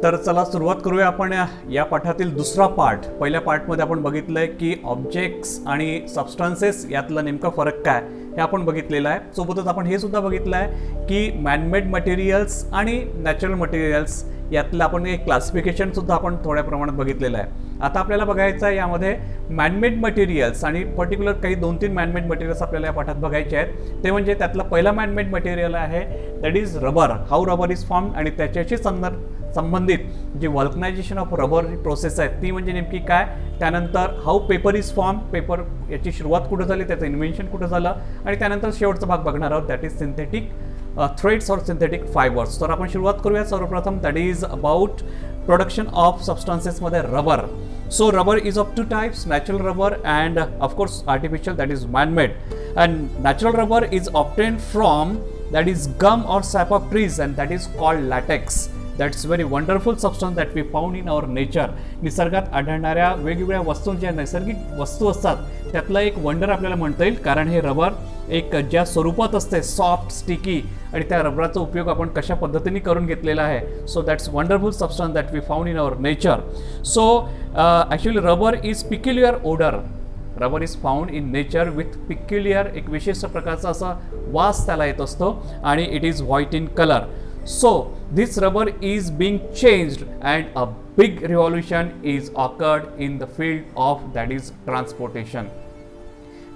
तर चला सुरुवात करूया आपण या पाठातील दुसरा पार्ट. पहिल्या पार्टमध्ये आपण बघितलंय की ऑब्जेक्ट्स आणि सबस्टन्सेस यातला नेमका फरक काय हे आपण बघितलेलं आहे. सोबतच आपण हे सुद्धा बघितलं आहे की मॅनमेड मटेरियल्स आणि नॅचरल मटेरियल्स यातलं आपण एक क्लासिफिकेशन सुद्धा आपण थोड्या प्रमाणात बघितलेलं आहे. आता आपल्याला बघायचं आहे यामध्ये मॅनमेड मटेरियल्स आणि पर्टिक्युलर काही 2-3 मॅनमेड मटेरियल्स आपल्याला या पाठात बघायचे आहेत. ते म्हणजे त्यातला पहिला मॅनमेड मटेरियल आहे that is rubber. How rubber is form आणि त्याच्याशी संबंधित जी व्हल्कनायझेशन ऑफ रबर प्रोसेस आहे ती म्हणजे नेमकी काय. त्यानंतर how paper is form, paper याची सुरुवात कुठं झाली, त्याचं इन्व्हेन्शन कुठं झालं आणि त्यानंतर शेवटचा भाग बघणार आहोत दॅट इज सिंथेटिक थ्रेड्स और सिंथेटिक फायबर्स. तर आपण सुरुवात करूया सर्वप्रथम that is about production of सबस्टन्सेसमध्ये rubber. So rubber is of two types, natural rubber and of course artificial, that is man-made. And natural rubber is obtained from that is gum or sap of trees and that is called latex. That's very wonderful substance that we found in our nature. निसर्गात आढळणाऱ्या वेगवेगळ्या वस्तू ज्या नैसर्गिक वस्तू असतात त्यातला एक वंडर आपल्याला म्हणता येईल, कारण हे रबर एक ज्या स्वरूपात असते सॉफ्ट स्टिकी आणि त्या रबराचा उपयोग आपण कशा पद्धतीने करून घेतलेला आहे. So that's wonderful substance that we found in our nature. So actually rubber is peculiar odour. Rubber is found in nature with peculiar, एक विशिष्ट प्रकारचा असा वास त्याला येत असतो आणि it is white in colour. So this rubber is being changed and a big revolution is occurred in the field of that is transportation.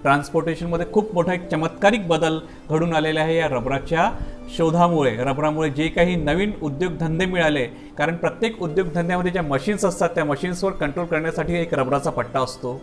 Transportation मध्ये खूप मोठा एक चमत्कारिक बदल घडून आलेला आहे या रबराच्या शोधामुळे. रबरामुळे जे काही नवीन उद्योगधंदे मिळाले, कारण प्रत्येक उद्योगधंद्यामध्ये ज्या मशीन्स असतात त्या मशीन्सवर कंट्रोल करण्यासाठी एक रबराचा पट्टा असतो.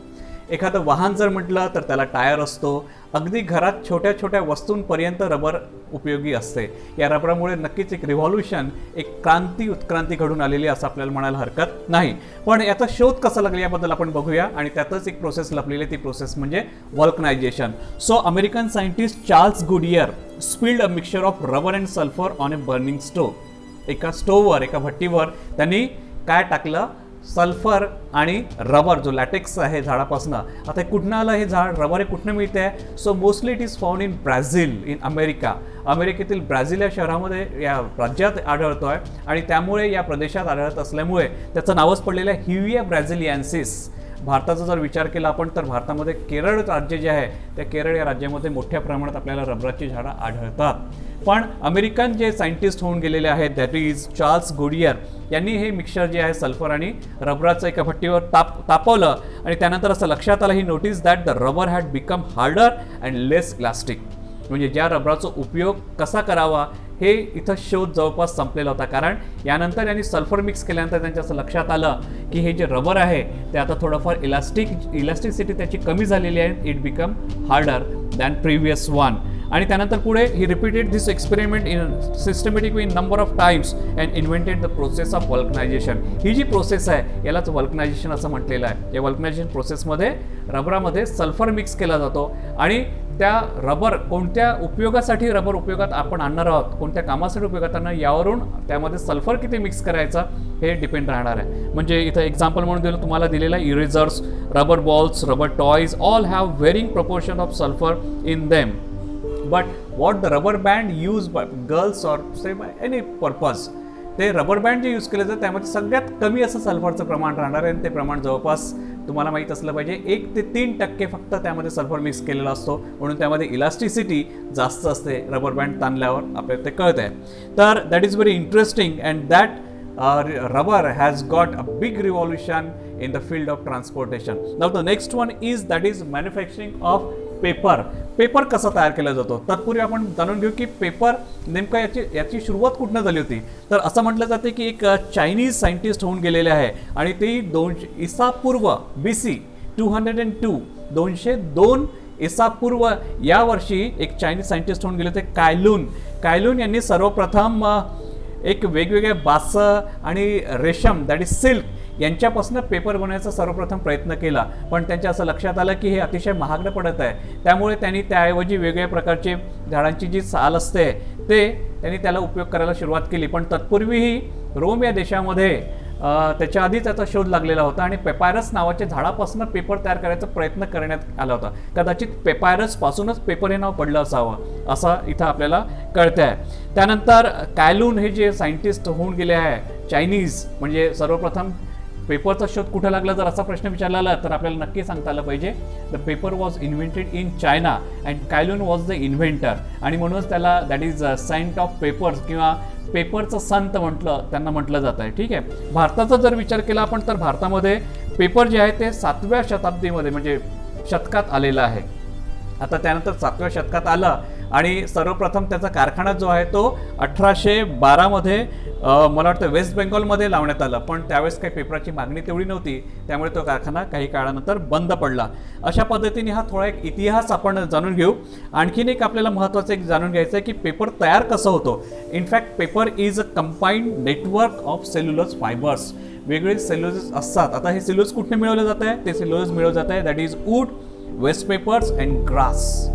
एखादं वाहन जर म्हटलं तर त्याला टायर असतो. अगदी घरात छोट्या छोट्या वस्तूंपर्यंत रबर उपयोगी असते. या रबरामुळे नक्कीच एक रिव्हॉल्युशन, एक उत्क्रांती घडून आलेली असं आपल्याला म्हणायला हरकत नाही. पण याचा शोध कसा लागला याबद्दल आपण बघूया आणि त्यातच एक प्रोसेस लपलेली, ती प्रोसेस म्हणजे vulcanisation. So American scientist Charles Goodyear spilled a mixture of rubber and sulphur on a burning stove. एका स्टोव्हवर, एका भट्टीवर त्यांनी काय टाकलं, सल्फर आणि रबर जो लॅटेक्स आहे झाडापासून. आता कुठनं आलं हे झाड, रबर हे कुठनं मिळते आहे. So mostly it is found in Brazil, in America. अमेरिकेतील ब्राझील या शहरामध्ये, या राज्यात आढळतो आहे आणि त्यामुळे या प्रदेशात आढळत असल्यामुळे त्याचं नावच पडलेलं आहे हिविया ब्राझिलियन्सिस. भारताचा जर विचार केला आपण तर भारतामध्ये केरळ राज्य जे आहे त्या केरळ या राज्यामध्ये मोठ्या प्रमाणात आपल्याला रबराची झाडं आढळतात. पण अमेरिकन जे सायंटिस्ट होऊन गेलेले आहेत दॅट इज चार्ल्स गुडियर यांनी हे मिक्सचर जे आहे सल्फर आणि रबराचं एका भट्टीवर तापवलं आणि त्यानंतर असं लक्षात आलं, he notice that the rubber had become harder and less elastic. म्हणजे ज्या रबराचा उपयोग कसा करावा हे इथं शोध जवळपास संपलेला होता. कारण यानंतर यांनी सल्फर मिक्स केल्यानंतर त्यांच्या असं लक्षात आलं की हे जे रबर आहे ते आता थोडंफार इलास्टिसिटी त्याची कमी झालेली आहे. It become harder than previous one. आणि त्यानंतर पुढे he repeated this experiment in systematic in number of times and invented the process of vulcanisation. ही जी प्रोसेस आहे यालाच व्हल्कनायझेशन असं म्हटलेलं आहे. या व्हल्कनायझेशन प्रोसेसमध्ये रबरामध्ये सल्फर मिक्स केला जातो आणि त्या रबर कोणत्या उपयोगासाठी रबर उपयोगात आपण आणणार आहोत, कोणत्या कामासाठी उपयोगात आणणार, यावरून त्यामध्ये सल्फर किती मिक्स करायचा हे डिपेंड राहणार आहे. म्हणजे इथं एक्झाम्पल म्हणून दिलं तुम्हाला दिलेलं आहे, erasers, rubber balls, rubber toys all have varying proportion of sulphur in them. But what the rubber band used by girls or say by any purpose, ते रबर बँड जे यूज केले जातात त्यामध्ये सगळ्यात कमी असं सल्फरचं प्रमाण राहणार आहे आणि ते प्रमाण जवळपास तुम्हाला माहीत असलं पाहिजे 1 ते 3% फक्त त्यामध्ये सल्फर मिक्स केलेला असतो. म्हणून त्यामध्ये इलास्टिसिटी जास्त असते. रबर बँड ताणल्यावर आपल्याला ते कळत आहे. तर that is very interesting and that rubber has got a big revolution in the field of transportation. Now the next one is that is manufacturing of paper. Paper कसा तयार केला जातो तत्पूर्वी आपण जाणून घेऊ की पेपर नेमका याची सुरुवात कुठनं झाली होती. तर असं म्हटलं जाते की एक चायनीज सायंटिस्ट होऊन गेलेले आहे आणि ते 200 ईसापूर्व BC 202 ईसापूर्व या वर्षी एक चायनीज सायंटिस्ट होऊन गेले होते कायलून यांनी सर्वप्रथम एक वेगवेगळ्या बास आणि रेशम दॅट इज सिल्क यांच्यापासून पेपर बनवण्याचा सर्वप्रथम प्रयत्न केला. पण त्यांच्या असं लक्षात आलं की हे अतिशय महागडं पडत आहे. त्यामुळे त्यांनी त्याऐवजी वेगवेगळ्या प्रकारचे झाडांची जी साल असते त्यांनी त्याला उपयोग करायला सुरुवात केली. पण तत्पूर्वीही रोम या देशामध्ये त्याच्या आधी त्याचा शोध लागलेला होता आणि पेपायरस नावाच्या झाडापासून पेपर तयार करायचा प्रयत्न करण्यात आला होता. कदाचित पेपायरस पासूनच पेपर हे नाव पडलं असावं असं इथं आपल्याला कळतंय. त्यानंतर कायलून हे जे सायंटिस्ट होऊन गेले आहे चायनीज, म्हणजे सर्वप्रथम पेपरचा शोध कुठं लागला जर असा प्रश्न विचारला तर आपल्याला नक्की सांगता आलं पाहिजे the paper was invented in China and Cai Lun was the inventor, आणि म्हणूनच त्याला that is saint of papers किंवा पेपरचं संत त्यांना म्हटलं जात आहे. ठीक आहे. भारताचा जर विचार केला आपण तर भारतामध्ये पेपर जे आहे ते 7व्या शताब्दीमध्ये म्हणजे शतकात आलेलं आहे. आता त्यानंतर 7व्या शतकात आलं आणि सर्वप्रथम त्याचा कारखाना जो आहे तो 1812मध्ये मला वाटतं वेस्ट बेंगॉलमध्ये लावण्यात आलं, पण त्यावेळेस काही पेपराची मागणी तेवढी नव्हती, त्यामुळे तो कारखाना काही काळानंतर बंद पडला. अशा पद्धतीने हा थोडा एक इतिहास आपण जाणून घेऊ. आणखीन एक आपल्याला महत्त्वाचं एक जाणून घ्यायचं आहे की पेपर तयार कसं होतो. In fact paper is a combined network of cellulose fibres. वेगवेगळे सेल्युलोज असतात. आता हे सेल्युलोज कुठे मिळवलं जात आहे? ते सेल्युलोज मिळवलं जात आहे that is wood, waste papers and grass.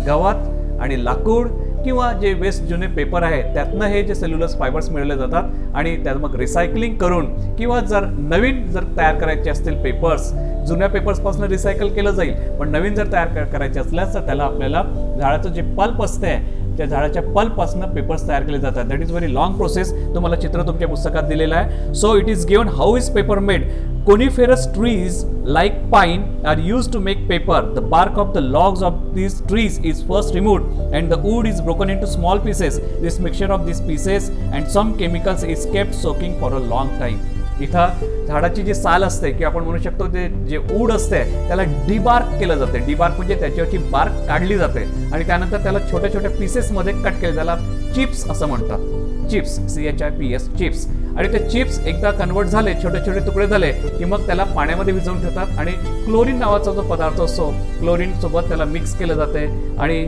गवत आणि लाकूड किंवा जे वेस्ट जुने पेपर आहेत त्यातनं हे जे सेल्युलोज फायबर्स मिळवले जातात आणि त्यात मग रिसायकलिंग करून किंवा जर नवीन जर तयार करायचे असतील पेपर्स, जुन्या पेपर्सपासून रिसायकल केलं जाईल, पण नवीन जर तयार करायचे असल्यास तर त्याला आपल्याला झाडाचं जे पल्प असते त्या झाडाच्या पल्पपासून पेपर्स तयार केले जातात. That is very long process. तुम्हाला चित्र तुमच्या पुस्तकात दिलेलं आहे. So it is given how is paper made. Coniferous trees like pine are used to make paper. The bark of the logs of these trees is first removed and the wood is broken into small pieces. This mixture of these pieces and some chemicals is kept soaking for a long time. इथं झाडाची जी साल असते किंवा आपण म्हणू शकतो ते जे वूड असते त्याला डिबार्क केलं जाते. डिबार्क म्हणजे त्याच्यावरची बार्क काढली जाते आणि त्यानंतर त्याला छोट्या छोट्या पीसेसमध्ये कट केलं, त्याला चिप्स असं म्हणतात. Chips, CHIPS, chips. आणि ते चिप्स एकदा कन्वर्ट झाले, छोटे छोटे तुकडे झाले की मग त्याला पाण्यामध्ये भिजवून ठेवतात आणि क्लोरीन नावाचा जो पदार्थ असतो क्लोरीन सोबत त्याला मिक्स केलं जाते आणि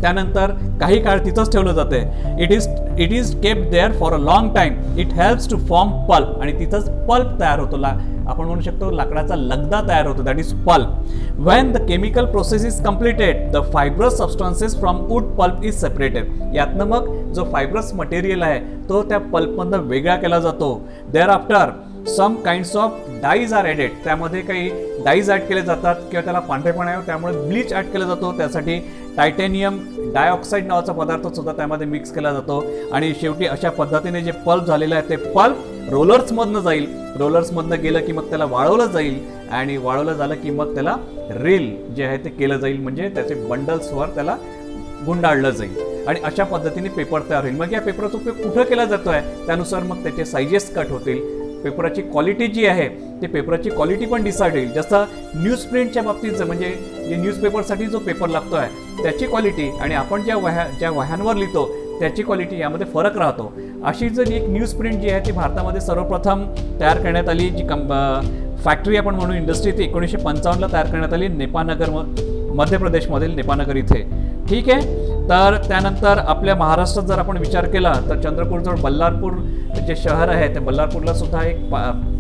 त्यानंतर काही काळ तिथंच ठेवलं जाते. It is kept there for a long time. It helps to form pulp आणि तिथंच पल्प तयार होतो. आपण म्हणू शकतो लाकडाचा लगदा तयार होतो, that is pulp. When the chemical process is completed the fibrous substances from wood pulp is separated. यातनं मग जो फायब्रस मटेरियल आहे तो त्या पल्पमधनं वेगळा केला जातो. Thereafter some kinds of dyes are added. त्यामध्ये काही डाईज ॲड केले जातात किंवा त्याला पांढरेपणा आहे त्यामुळे ब्लीच ॲड केला जातो. त्यासाठी टायटॅनियम डायऑक्साईड नावाचा पदार्थ सुद्धा त्यामध्ये मिक्स केला जातो आणि शेवटी अशा पद्धतीने जे पल्प झालेलं आहे ते पल्प रोलर्समधनं जाईल. रोलर्समधनं गेलं की मग त्याला वाळवलं जाईल आणि वाळवलं झालं की मग त्याला रील जे आहे ते केलं जाईल, म्हणजे त्याचे बंडल्सवर त्याला गुंडाळलं जाईल आणि अशा पद्धतीने पेपर तयार होईल. मग या पेपरचा उपयोग कुठं केला जातो आहे त्यानुसार मग त्याचे सायझेस कट होतील. पेपराची क्वालिटी जी आहे ते पेपराची क्वालिटी पण डिसाईड होईल. जसं न्यूज प्रिंटच्या बाबतीत म्हणजे जे न्यूजपेपरसाठी जो पेपर लागतो आहे त्याची क्वालिटी आणि आपण ज्या वह्यांवर लिहितो त्याची क्वालिटी यामध्ये फरक राहतो. अशी जर एक न्यूज प्रिंट जी आहे ती भारतामध्ये सर्वप्रथम तयार करण्यात आली, जी फॅक्टरी आपण म्हणून इंडस्ट्री ती 1955ला तयार करण्यात आली नेपानगर, मध्य प्रदेशमधील नेपानगर इथे. ठीक आहे. तर त्यानंतर आपल्या महाराष्ट्रात जर आपण विचार केला तर चंद्रपूरजवळ बल्लारपूर जे शहर आहे त्या बल्लारपूरला सुद्धा एक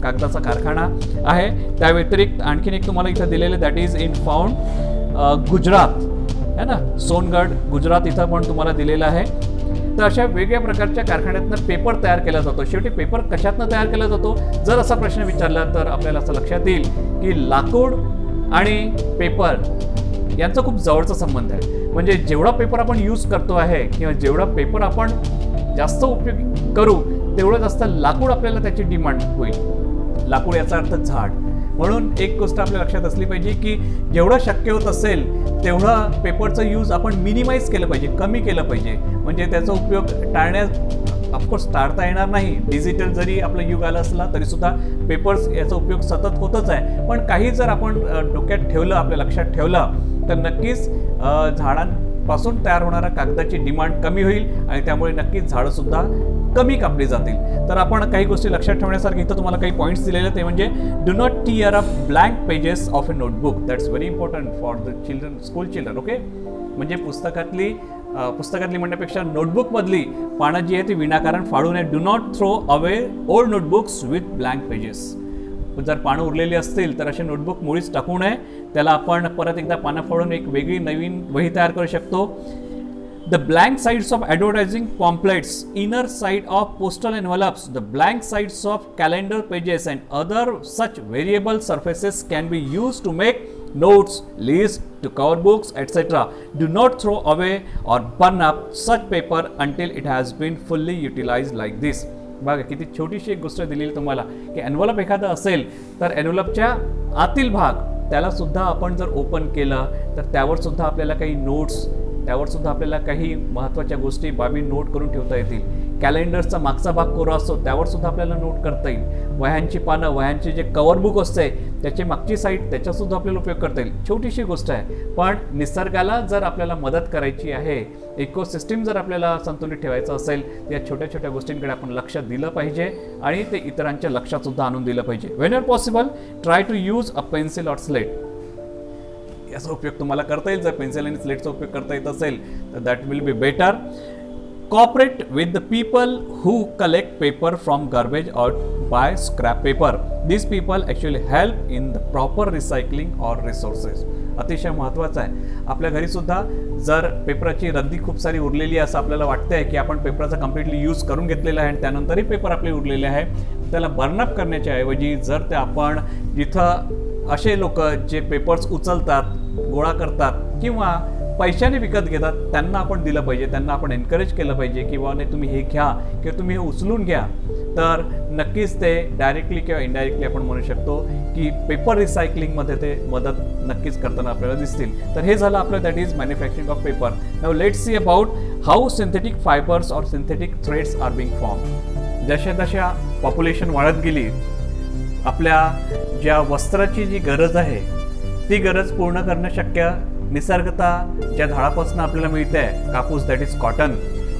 कागदाचा कारखाना आहे. त्या व्यतिरिक्त आणखीन एक तुम्हाला इथं दिलेलं that is in found Gujarat है ना, सोनगड गुजरात इथं पण तुम्हाला दिलेलं आहे. तर अशा वेगवेगळ्या प्रकारच्या कारखान्यातनं पेपर तयार केला जातो. शेवटी पेपर कशातनं तयार केला जातो जर असा प्रश्न विचारला तर आपल्याला असं लक्षात येईल की लाकूड आणि पेपर यांचा खूप जवळचा संबंध आहे. म्हणजे जेवढा पेपर आपण यूज करतो आहे किंवा जेवढा पेपर आपण जास्त उपयोग करू तेवढं जास्त लाकूड आपल्याला त्याची डिमांड होईल. लाकूड याचा अर्थ झाड. म्हणून एक गोष्ट आपल्या लक्षात असली पाहिजे की जेवढं शक्य होत असेल तेवढं पेपरचं यूज आपण मिनिमाइज केलं पाहिजे, कमी केलं पाहिजे. म्हणजे त्याचा उपयोग ऑफकोर्स टाळता येणार नाही. डिजिटल जरी आपलं युग आलं असला तरी सुद्धा पेपर्स याचा उपयोग सतत होतच आहे. पण काही जर आपण डोक्यात ठेवलं, आपल्या लक्षात ठेवलं तर नक्कीच झाडांपासून तयार होणाऱ्या कागदाची डिमांड कमी होईल आणि त्यामुळे नक्कीच झाडंसुद्धा कमी कापली जातील. तर आपण काही गोष्टी लक्षात ठेवण्यासारखी इथं तुम्हाला काही पॉईंट्स दिलेले ते म्हणजे do not tear up blank pages of a notebook. That's very important for the children, school children. Okay. म्हणजे पुस्तकातली म्हणण्यापेक्षा नोटबुकमधली पानं जी आहे ती विनाकारण फाडू नये. Do not throw away old notebooks with blank pages. जर पानं उरलेली असतील तर असे नोटबुक मुळीच टाकू नये. त्याला आपण परत एकदा पानं फाडून एक वेगळी नवीन वही तयार करू शकतो. The blank sides of advertising pamphlets, inner side of postal envelopes, the blank sides of calendar pages and other such variable surfaces can be used to make notes, lists, to cover books, etc. Do not throw away or burn up such paper until it has been fully utilized like this. बघा किती छोटीशी एक गोष्ट दिलेली तुम्हाला की envelope एखादा असेल तर एन्व्हलपच्या आतील भाग त्याला सुद्धा आपण जर ओपन केलं तर त्यावर सुद्धा आपल्याला काही नोट्स, त्यावर सुद्धा आपल्याला काही महत्त्वाच्या गोष्टी बाबी नोट करून ठेवता येतील. कॅलेंडर्सचा मागचा भाग कोरा असतो त्यावर सुद्धा आपल्याला नोट करता येईल. वह्यांची पानं, वह्यांचे जे कव्हर बुक असते त्याची मागची साईड त्याच्यासुद्धा आपल्याला उपयोग करता येईल. छोटीशी गोष्ट आहे, पण निसर्गाला जर आपल्याला मदत करायची आहे, इकोसिस्टीम जर आपल्याला संतुलित ठेवायचं असेल, या छोट्या छोट्या गोष्टींकडे आपण लक्ष दिलं पाहिजे आणि ते इतरांच्या लक्षात सुद्धा आणून दिलं पाहिजे. Whenever possible try to use a pencil or slate. याचा उपयोग तुम्हाला करता येईल. जर पेन्सिल आणि स्लेटचा उपयोग करता येत असेल तर that will be better. Cooperate with the people who collect paper from garbage or buy scrap paper. These people actually help in the proper recycling or resources. अतिशय महत्त्वाचं आहे. आपल्या घरी सुद्धा जर पेपराची रद्दी खूप सारी उरलेली आहे असं आपल्याला वाटतं आहे की आपण पेपराचा कम्प्लिटली यूज करून घेतलेला आहे आणि त्यानंतरही पेपर आपले उरलेले आहे, त्याला बर्नअप करण्याच्या ऐवजी जर ते आपण जिथं असे लोक जे पेपर्स उचलतात, गोळा करतात किंवा पैशाने विकत घेतात त्यांना आपण दिलं पाहिजे. त्यांना आपण एनकरेज केलं पाहिजे की बाबा नाही तुम्ही हे घ्या किंवा तुम्ही हे उचलून घ्या. तर नक्कीच ते डायरेक्टली किंवा इनडायरेक्टली आपण म्हणू शकतो की पेपर रिसायकलिंगमध्ये ते मदत नक्कीच करताना आपल्याला दिसतील. तर हे झालं आपलं that is manufacturing of paper. Now let's see about how synthetic fibres or synthetic threads are being form. जशा जशा पॉप्युलेशन वाढत गेली, आपल्या ज्या वस्त्राची जी गरज आहे ती गरज पूर्ण करणं शक्य निसर्गता ज्या झाडापासून आपल्याला मिळते आहे, कापूस दॅट इज कॉटन,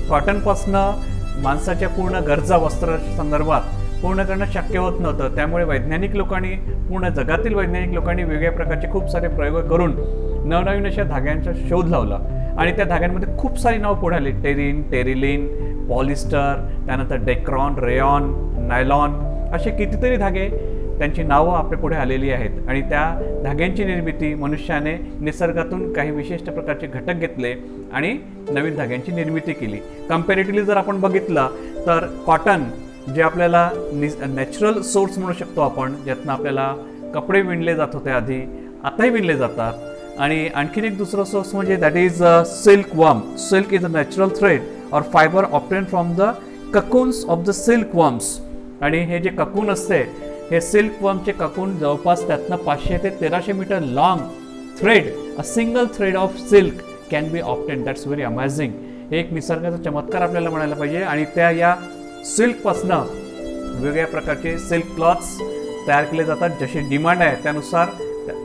कॉटनपासनं माणसाच्या पूर्ण गरजा वस्त्र संदर्भात पूर्ण करणं शक्य होत नव्हतं. त्यामुळे वैज्ञानिक लोकांनी, पूर्ण जगातील वैज्ञानिक लोकांनी वेगळ्या प्रकारचे खूप सारे प्रयोग करून नवनवीन अशा धाग्यांचा शोध लावला आणि त्या धाग्यांमध्ये खूप सारी नावं पुढे आली. टेरिन, टेरिलिन, पॉलिस्टर, त्यानंतर डेक्रॉन, रेयॉन, नायलॉन, असे कितीतरी धागे त्यांची नावं आपल्या पुढे आलेली आहेत आणि त्या धाग्यांची निर्मिती मनुष्याने निसर्गातून काही विशिष्ट प्रकारचे घटक घेतले आणि नवीन धाग्यांची निर्मिती केली. कम्पॅरेटिव्हली जर आपण बघितलं तर कॉटन जे आपल्याला नॅचरल सोर्स म्हणू शकतो आपण, ज्यातनं आपल्याला कपडे विणले जात होते आधी, आताही विणले जातात. आणि आणखीन एक दुसरा सोर्स म्हणजे that is silk worm. Silk is a natural thread और fibre obtain from the cocoons of the silk worms. आणि हे जे ककून असते, हे सिल्क वर्मचे ककून जवळपास त्यातनं 500 ते 1300 metre long thread, a single thread of silk can be obtain. That's very amazing. एक निसर्गाचा चमत्कार आपल्याला म्हणायला पाहिजे. आणि त्या या सिल्कपासनं वेगवेगळ्या प्रकारचे सिल्क क्लॉथ्स तयार केले जातात. जशी डिमांड आहे त्यानुसार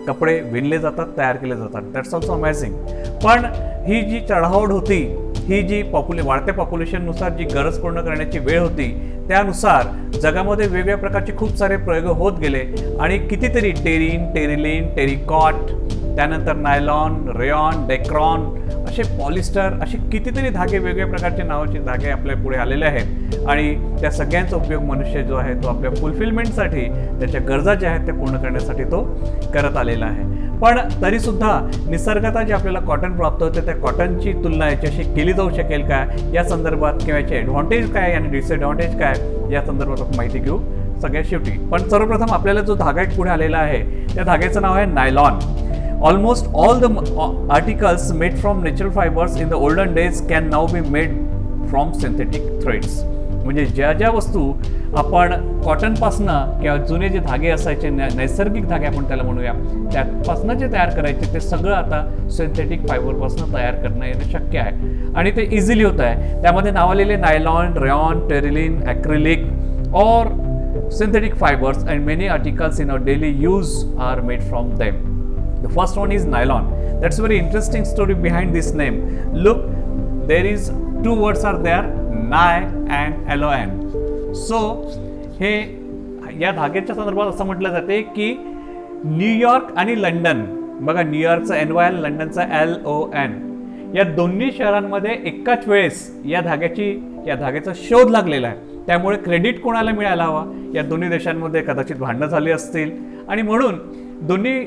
कपडे विणले जातात, तयार केले जातात. That's also amazing. पण ही जी चढाओढ होती, ही जी वाढत्या पॉप्युलेशननुसार जी गरज पूर्ण करण्याची वेळ होती, त्यानुसार जगामध्ये वेगवेगळ्या प्रकारचे खूप सारे प्रयोग होत गेले आणि कितीतरी टेरिन, टेरिलिन, टेरिकॉट, त्यानंतर नायलॉन, रेयॉन, डेक्रॉन, असे पॉलिस्टर, असे कितीतरी धागे, वेगवेगळ्या प्रकारचे नावाचे धागे आपल्या पुढे आलेले आहेत आणि त्या सगळ्यांचा उपयोग मनुष्य जो आहे तो आपल्या फुलफिलमेंटसाठी, त्याच्या गरजा ज्या आहेत त्या पूर्ण करण्यासाठी तो करत आलेला आहे. पण तरीसुद्धा निसर्गात जे आपल्याला कॉटन प्राप्त होते त्या कॉटनची तुलना याच्याशी केली जाऊ शकेल का या संदर्भात किंवा याचे ॲडव्हान्टेज काय आणि डिसएडव्हान्टेज काय या संदर्भात आपण माहिती घेऊ सगळ्यात शेवटी. पण सर्वप्रथम आपल्याला जो धागा एक पुढे आलेला आहे त्या धाग्याचं नाव आहे nylon. Almost all the articles made from natural fibers in the olden days can now be made from synthetic threads. म्हणजे ज्या ज्या वस्तू आपण कॉटनपासनं किंवा जुने जे धागे असायचे, नैसर्गिक धागे आपण त्याला म्हणूया, त्यापासनं जे तयार करायचे ते सगळं आता सिंथेटिक फायबरपासनं तयार करणं येणं शक्य आहे आणि ते इझिली होत आहे. त्यामध्ये नावालेले नायलॉन, रेयॉन, टेरिलिन, ॲक्रिलिक और synthetic fibers and many articles in our daily use are made from them. The first one is nylon. That's a very interesting story behind this name. Look, there is two words are there, ny and lon. So हे या धाग्याच्या संदर्भात असं म्हटलं जाते की New York आणि London, बघा न्यूयॉर्कचा NY आणि लंडनचा LON, या दोन्ही शहरांमध्ये एकाच वेळेस या धाग्याचा शोध लागलेला आहे. त्यामुळे क्रेडिट कोणाला मिळायला हवा, या दोन्ही देशांमध्ये कदाचित भांडणं झाली असतील आणि म्हणून दोन्ही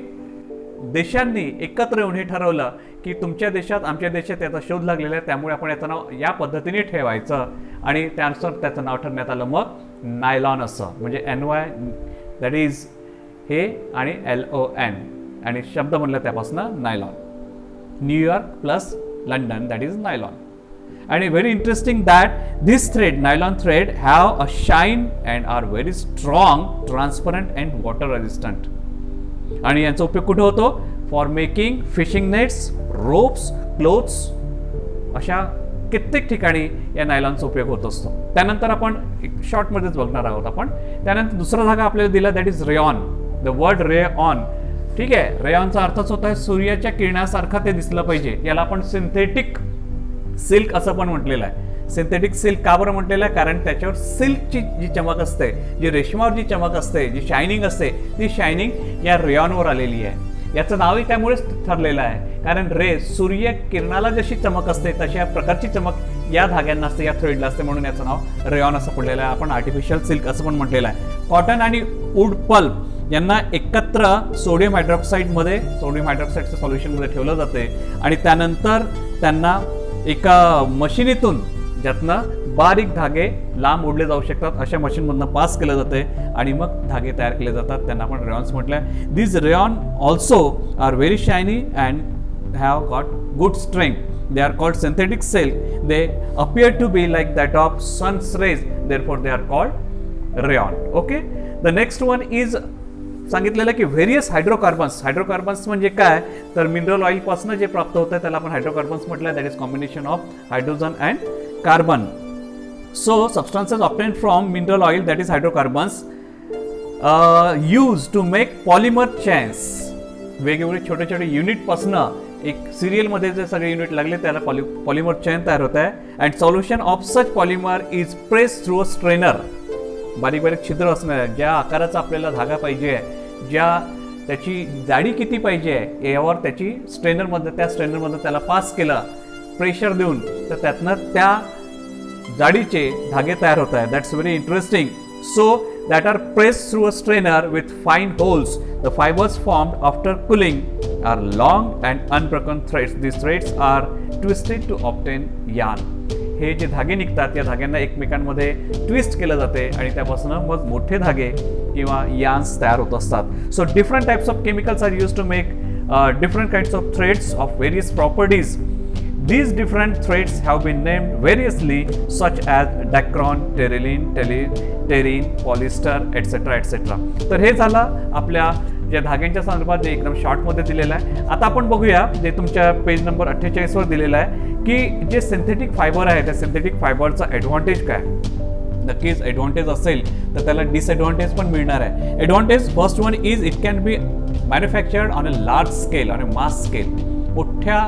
देशांनी एकत्र येऊन हे ठरवलं की तुमच्या देशात, आमच्या देशात याचा शोध लागलेला आहे, त्यामुळे आपण याचं नाव या पद्धतीने ठेवायचं आणि त्यानुसार त्याचं नाव ठरण्यात आलं मग नायलॉन असं. म्हणजे NY दॅट इज हे आणि LON आणि शब्द म्हणलं त्यापासून nylon. New York plus London that is nylon. आणि very interesting that this thread nylon thread have a shine and are very strong, transparent and water resistant. आणि यांचा उपयोग कुठे होतो? For making fishing nets, ropes, clothes, अशा कित्येक ठिकाणी या नायलॉनचा उपयोग होत असतो. त्यानंतर आपण शॉर्टमध्येच बघणार आहोत आपण. त्यानंतर दुसरा धागा आपल्याला दिला, that is rayon. The word rayon, ठीक आहे, रेऑनचा अर्थच होता सूर्याच्या किरणासारखा ते दिसलं पाहिजे. याला आपण सिंथेटिक सिल्क असं पण म्हटलेलं आहे. सिंथेटिक सिल्क का बरं म्हटलेलं आहे? कारण त्याच्यावर सिल्कची जी चमक असते, जी रेशमावर जी चमक असते, जी शायनिंग असते, ती शायनिंग या रेऑनवर आलेली आहे. याचं नावही त्यामुळेच ठरलेलं आहे, कारण सूर्य किरणाला जशी चमक असते तशा प्रकारची चमक या धाग्यांना असते, या थ्रेडला असते, म्हणून याचं नाव रेऑन असं पडलेलं आहे. आपण आर्टिफिशियल सिल्क असं पण म्हटलेलं आहे. कॉटन आणि वूड पल्प यांना एकत्र सोडियम हायड्रॉक्साईडमध्ये, सोडियम हायड्रॉक्साईडच्या सोल्युशनमध्ये ठेवलं जाते आणि त्यानंतर त्यांना एका मशिनीतून, ज्यातनं बारीक धागे लांब ओढले जाऊ शकतात, अशा मशीनमधनं पास केलं जाते आणि मग धागे तयार केले जातात. त्यांना आपण रेऑन्स म्हटलंय. This rayon also are very shiny and have got good strength. They are called synthetic silk. They appear to be like that of sun's rays, therefore they are called rayon. Okay. The next one is सांगितलेलं की various hydrocarbons. Hydrocarbons म्हणजे काय? तर mineral oil पासून जे प्राप्त होतं त्याला आपण हायड्रोकार्बन्स म्हटलं. That is combination of hydrogen and carbon. So substances obtain from mineral oil, that is hydrocarbons, use to make polymer chains. वेगवेगळे छोटे छोटे युनिट पासून एक सिरियलमध्ये जे सगळे युनिट लागले त्याला पॉलिमर चेन तयार होत आहे. And solution of such polymer is press through a strainer. बारीक बारीक छिद्र असणार, ज्या आकाराचा आपल्याला धागा पाहिजे, ज्या त्याची जाडी किती पाहिजे आहे यावर त्याची त्या स्ट्रेनरमध्ये त्याला पास केलं प्रेशर देऊन, तर त्यातनं त्या जाडीचे धागे तयार होत आहेत. That's very interesting. So that are pressed through a strainer with fine holes. The fibers formed after cooling are long and unbroken threads. These threads are twisted to obtain yarn. हे जे धागे निघतात या धाग्यांना एकमेकांमध्ये ट्विस्ट केलं जाते आणि त्यापासून मग मोठे धागे किंवा यार्न्स तयार होत असतात. So different types of chemicals are used to make different kinds of threads of various properties. These different threads have been named variously, such as dacron, terylene, polyester, etc. etc. तर हे झालं आपल्या ज्या धाग्यांच्या संदर्भात जे एकदम शॉर्टमध्ये दिलेलं आहे. आता आपण बघूया जे तुमच्या पेज नंबर 48 वर दिलेलं आहे की जे सिंथेटिक फायबर आहे त्या सिंथेटिक फायबरचा ॲडव्हान्टेज काय. नक्कीच ॲडव्हान्टेज असेल तर त्याला डिसएडव्हान्टेज पण मिळणार आहे. Advantage first one is it can be manufactured on a large scale, on a mass scale. मोठ्या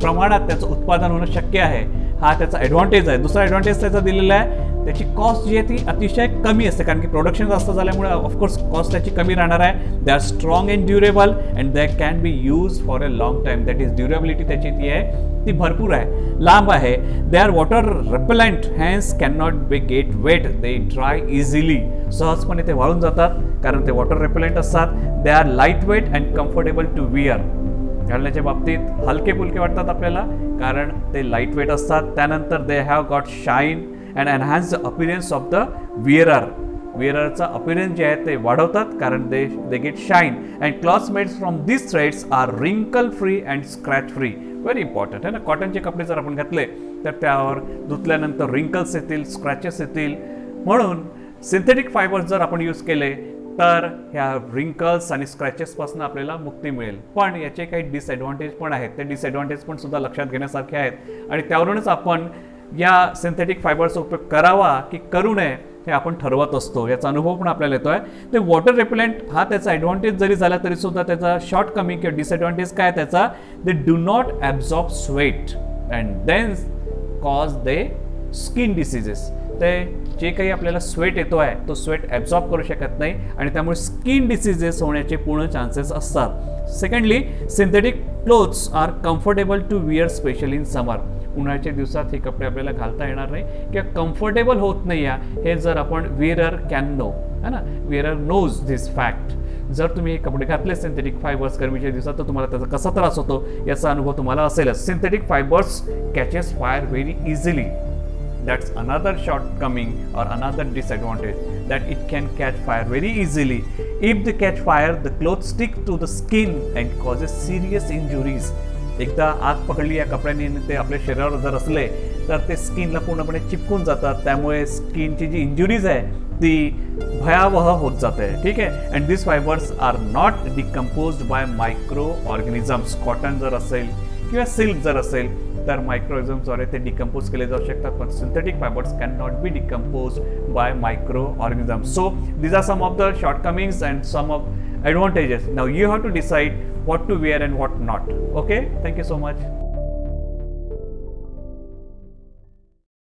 प्रमाणात त्याचं उत्पादन होणं शक्य आहे, हा त्याचा ॲडव्हान्टेज आहे. दुसरा ॲडव्हान्टेज त्याचा दिलेला आहे त्याची कॉस्ट जी आहे ती अतिशय कमी असते, कारण की प्रोडक्शन जास्त झाल्यामुळे ऑफकोर्स कॉस्ट त्याची कमी राहणार आहे. They are strong and durable and they can be use for a long time. That is durability त्याची ती आहे ती भरपूर आहे, लांब आहे. They are water repellent, hence can not be get wet, they dry easily. सहजपणे ते वाळून जातात कारण ते वॉटर रिपेलंट असतात. They are light weight and comfortable to wear. घालण्याच्या बाबतीत हलके फुलके वाटतात आपल्याला कारण ते लाईट वेट असतात. त्यानंतर they have got shine and enhance the appearance of the wearer. विअररचा अपीरियन्स जे आहे ते वाढवतात कारण they get shine. And clothes made from this threads are wrinkle free and scratch free. Very important आहे ना. कॉटनचे कपडे जर आपण घातले तर त्यावर धुतल्यानंतर रिंकल्स येतील, स्क्रॅचेस येतील. म्हणून सिंथेटिक फायबर्स जर आपण यूज केले तर ह्या रिंकल्स आणि स्क्रॅचेसपासून आपल्याला मुक्ती मिळेल. पण याचे काही डिसएडव्हान्टेज पण आहेत. ते डिसएडव्हान्टेज पण सुद्धा लक्षात घेण्यासारखे आहेत आणि त्यावरूनच आपण या सिंथेटिक फायबरचा उपयोग करावा की करू नये हे आपण ठरवत असतो. याचा अनुभव पण आपल्याला येतो आहे. ते वॉटर रेपेलंट हा त्याचा ॲडव्हान्टेज जरी झाला तरी सुद्धा त्याचा शॉर्ट कमी किंवा डिसएडव्हान्टेज काय त्याचा, they do not absorb sweat and then cause the skin diseases. ते जे काही आपल्याला स्वेट येतो आहे तो स्वेट ॲब्झॉर्ब करू शकत नाही आणि त्यामुळे स्किन डिसीजेस होण्याचे पूर्ण चान्सेस असतात. Secondly, synthetic clothes are comfortable to wear specially in summer. उन्हाळ्याच्या दिवसात हे कपडे आपल्याला घालता येणार नाही किंवा कम्फर्टेबल होत नाही आहे हे जर आपण विअरर कॅन नो, है ना. विअरर नोज धिस फॅक्ट. जर तुम्ही हे कपडे घातले सिंथेटिक फायबर्स गरमीच्या दिवसात तर तुम्हाला त्याचा कसा त्रास होतो याचा अनुभव तुम्हाला असेलच. Synthetic fibres catches fire very easily. That's another shortcoming or another disadvantage, that it can catch fire very easily. If they catch fire, the clothes stick to the skin and causes serious injuries. एकदा आग पकडली या कपड्याने आणि ते आपल्या शरीरावर जर असले तर ते स्किनला पूर्णपणे चिपकून जातात, त्यामुळे स्किनची जी इंजुरीज आहे ती भयावह होत जाते. ठीक आहे. And this fibres are not decomposed by microorganisms. Cotton जर असेल किंवा सिल्क जर असेल तर मायक्रोऑर्गॅनिझम्सद्वारे ते डिकम्पोज केले जाऊ शकतात, पण synthetic fibres can not B decompose by micro organisms. So these are some of the shortcomings and some of advantages. Now you have to decide what to wear and what not. Okay, thank you so much.